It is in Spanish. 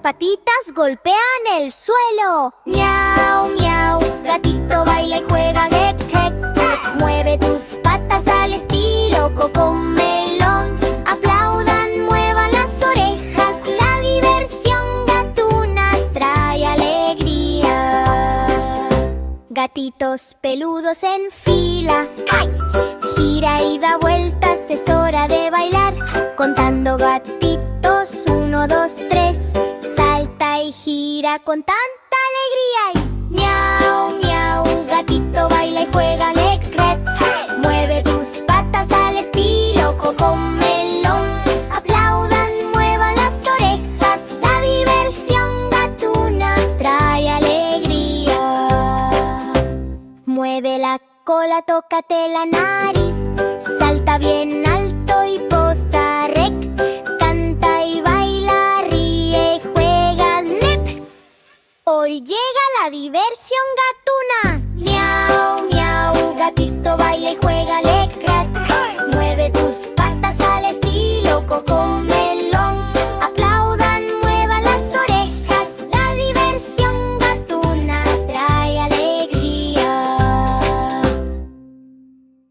patitas golpean el suelo. Miau, miau, gatito baila y juega, gek, gek. Mueve tus patas al estilo Cocomelón. Aplaudan, muevan las orejas. La diversión gatuna trae alegría. Gatitos peludos en fila. ¡Ay! Gira y da vueltas, es hora de bailar. Contando gatitos, 1, 2, 3. Salta y gira con tanta alegría. Y miau, miau, gatito baila y juega, lec, rec. Mueve tus patas al estilo Cocomelón. Aplaudan, muevan las orejas. La diversión gatuna trae alegría. Mueve la cola, tócate la nariz. Salta bien alto y posa rec. Canta y baila, ríe y juega snap. Hoy llega la diversión gatuna.